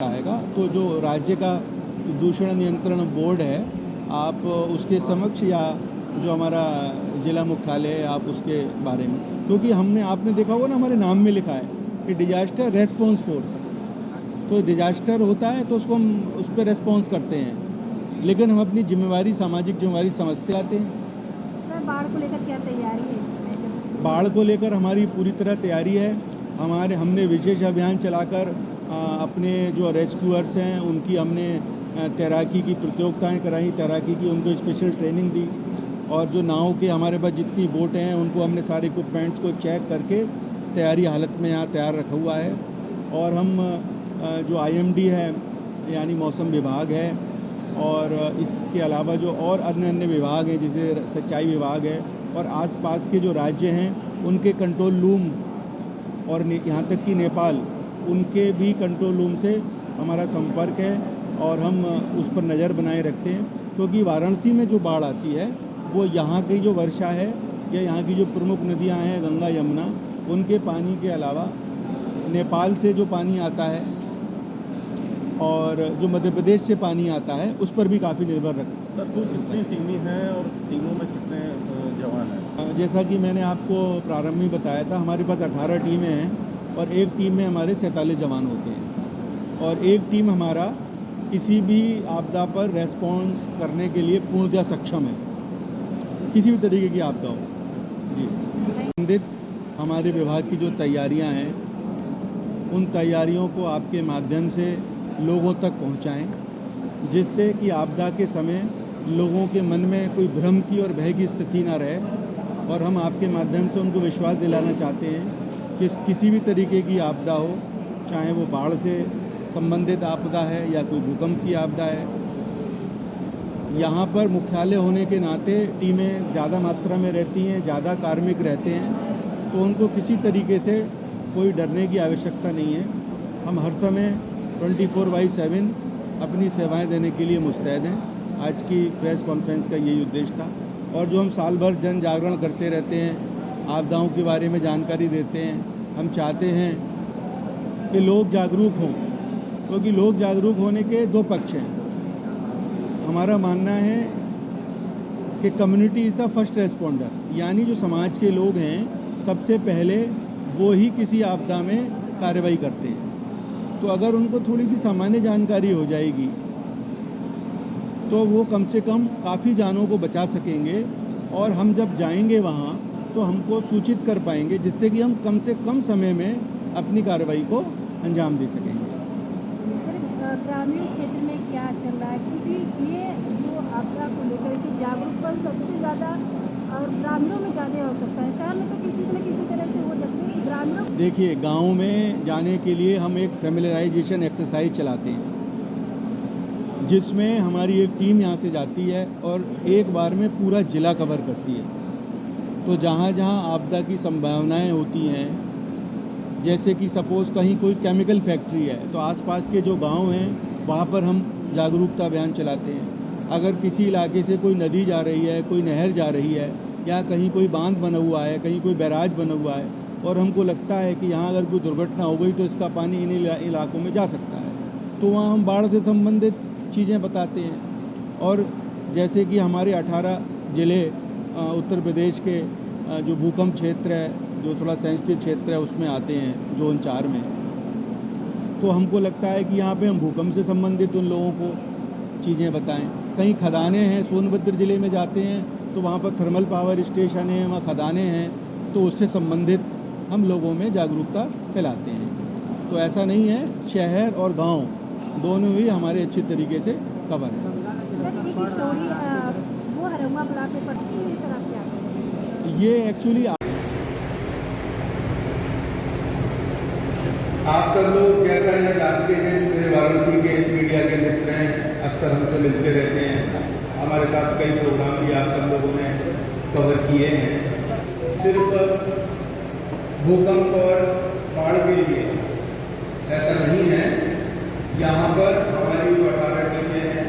आएगा तो जो राज्य का दूषण नियंत्रण बोर्ड है, आप उसके समक्ष या जो हमारा जिला मुख्यालय है आप उसके बारे में, क्योंकि आपने देखा होगा ना हमारे नाम में लिखा है कि डिजास्टर रेस्पॉन्स फोर्स। तो डिजास्टर होता है तो उसको हम उस पर रेस्पॉन्स करते हैं, लेकिन हम अपनी जिम्मेवारी, सामाजिक जिम्मेवारी समझते आते हैं। सर, बाढ़ को लेकर क्या तैयारी है? बाढ़ को लेकर हमारी पूरी तरह तैयारी है। हमने विशेष अभियान चलाकर अपने जो रेस्क्यूअर्स हैं उनकी हमने तैराकी की प्रतियोगिताएं कराई, तैराकी की उनको स्पेशल ट्रेनिंग दी, और जो नाव के हमारे पास जितनी बोटें हैं उनको हमने सारे इक्विपमेंट्स को चेक करके तैयारी हालत में यहाँ तैयार रखा हुआ है। और हम जो IMD है यानी मौसम विभाग है, और इसके अलावा जो और अन्य विभाग हैं जैसे सिंचाई विभाग है और आसपास के जो राज्य हैं उनके कंट्रोल रूम, और यहाँ तक कि नेपाल, उनके भी कंट्रोल रूम से हमारा संपर्क है और हम उस पर नज़र बनाए रखते हैं। क्योंकि वाराणसी में जो बाढ़ आती है वो यहाँ की जो वर्षा है या यहाँ की जो प्रमुख नदियाँ हैं गंगा यमुना, उनके पानी के अलावा नेपाल से जो पानी आता है और जो मध्य प्रदेश से पानी आता है उस पर भी काफ़ी निर्भर रखता है। सर, कुल कितनी टीमें हैं और टीमों में कितने जवान हैं? जैसा कि मैंने आपको प्रारंभ में बताया था, हमारे पास 18 टीमें हैं और एक टीम में हमारे 47 जवान होते हैं, और एक टीम हमारा किसी भी आपदा पर रेस्पॉन्स करने के लिए पूर्णतः सक्षम है, किसी भी तरीके की आपदा हो जी। संबंधित हमारे विभाग की जो तैयारियां हैं उन तैयारियों को आपके माध्यम से लोगों तक पहुंचाएं, जिससे कि आपदा के समय लोगों के मन में कोई भ्रम की और भय की स्थिति ना रहे। और हम आपके माध्यम से उनको विश्वास दिलाना चाहते हैं कि किसी भी तरीके की आपदा हो, चाहे वो बाढ़ से संबंधित आपदा है या कोई भूकंप की आपदा है, यहाँ पर मुख्यालय होने के नाते टीमें ज़्यादा मात्रा में रहती हैं, ज़्यादा कार्मिक रहते हैं, तो उनको किसी तरीके से कोई डरने की आवश्यकता नहीं है। हम हर समय 24/7 अपनी सेवाएं देने के लिए मुस्तैद हैं। आज की प्रेस कॉन्फ्रेंस का यही उद्देश्य था। और जो हम साल भर जन जागरण करते रहते हैं, आपदाओं के बारे में जानकारी देते हैं, हम चाहते हैं कि लोग जागरूक हों, क्योंकि लोग जागरूक होने के दो पक्ष हैं। हमारा मानना है कि community is the first responder, यानी जो समाज के लोग हैं सबसे पहले वो ही किसी आपदा में कार्रवाई करते हैं। तो अगर उनको थोड़ी सी सामान्य जानकारी हो जाएगी तो वो कम से कम काफ़ी जानों को बचा सकेंगे, और हम जब जाएंगे वहाँ तो हमको सूचित कर पाएंगे, जिससे कि हम कम से कम समय में अपनी कार्रवाई को अंजाम दे सकेंगे। ग्रामीण क्षेत्र में क्या चल रहा है, क्योंकि ये जो आपदा को लेकर के जागरूकता सबसे ज़्यादा और ग्रामीणों में ज़्यादा हो सकता है। शहर में तो किसी न किसी तरह से हो जाती है। ग्रामीणों, देखिए, गांव में जाने के लिए हम एक फैमिलियराइजेशन एक्सरसाइज चलाते हैं, जिसमें हमारी एक टीम यहाँ से जाती है और एक बार में पूरा ज़िला कवर करती है। तो जहाँ जहाँ आपदा की संभावनाएं होती हैं, जैसे कि सपोज़ कहीं कोई केमिकल फैक्ट्री है तो आसपास के जो गांव हैं वहाँ पर हम जागरूकता अभियान चलाते हैं। अगर किसी इलाके से कोई नदी जा रही है, कोई नहर जा रही है, या कहीं कोई बांध बना हुआ है, कहीं कोई बैराज बना हुआ है, और हमको लगता है कि यहाँ अगर कोई दुर्घटना हो गई तो इसका पानी इन इलाकों में जा सकता है, तो वहाँ हम बाढ़ से संबंधित चीज़ें बताते हैं। और जैसे कि हमारे 18 ज़िले उत्तर प्रदेश के जो भूकंप क्षेत्र है, जो थोड़ा सेंसिटिव क्षेत्र है, उसमें आते हैं, ज़ोन 4 में, तो हमको लगता है कि यहाँ पे हम भूकंप से संबंधित उन लोगों को चीज़ें बताएं। कहीं खदानें हैं, सोनभद्र ज़िले में जाते हैं तो वहाँ पर थर्मल पावर स्टेशन है, वहाँ खदानें हैं, तो उससे संबंधित हम लोगों में जागरूकता फैलाते हैं। तो ऐसा नहीं है, शहर और गांव दोनों ही हमारे अच्छे तरीके से कवर है। ये एक्चुअली आप सब लोग जैसा यहाँ जानते हैं, जो मेरे वाराणसी के मीडिया के मित्र हैं, अक्सर हमसे मिलते रहते हैं। हमारे साथ कई प्रोग्राम भी आप सब लोगों ने कवर किए हैं। सिर्फ भूकंप और बाढ़ के लिए ऐसा नहीं है, यहाँ पर हमारी जो 18 टीमें हैं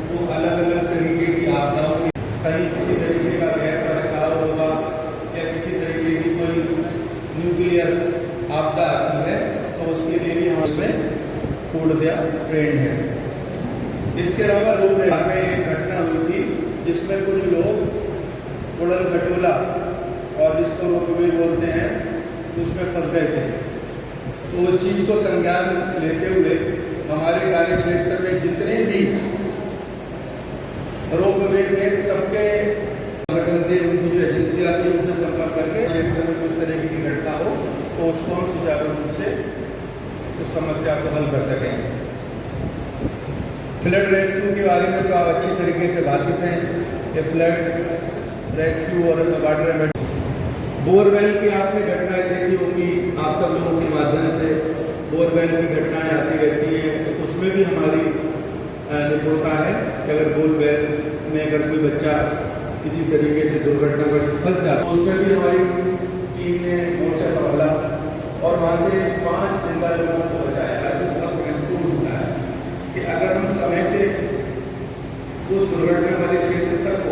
वो अलग अलग तरीके की आपदाओं की, कहीं किसी तरीके का गैस का रिसाव होगा या किसी तरीके की कोई न्यूक्लियर आपदा आती है, तो उसके लिए भी हम उसमें पूर्णतया ट्रेंड है। इसके अलावा रोड में एक घटना हुई थी जिसमें कुछ लोग उड़न खटोला और जिसको रोपवे बोलते हैं उसमें फंस गए थे। तो उस चीज़ को संज्ञान लेते हुए हमारे कार्य क्षेत्र में जितने भी रोपवे थे सबके संगठन थे, उनकी जो एजेंसियाँ थी उनसे संपर्क करके क्षेत्र में कुछ तरह की घटना हो तो उसको हम सुचारू रूप से उस समस्या को हल कर सकें। फ्लड रेस्क्यू के बारे में तो आप अच्छी तरीके से वाकिफ हैं। ये फ्लड रेस्क्यू और वाटर बोरवेल की आपने घटनाएं देखी होंगी, आप सब लोगों के माध्यम से बोरवेल की घटनाएं आती रहती हैं। तो उसमें भी हमारी निपुणता है कि अगर बोरवेल में अगर कोई बच्चा किसी तरीके से दुर्घटनावश फंस जाता है उसमें भी हमारी टीम ने मोर्चा संभाला और वहाँ से 5 जिंदा लोगों को बचाया। तो बहुत महत्वपूर्ण होता है कि अगर हम समय से उस दुर्घटना वाले क्षेत्र तक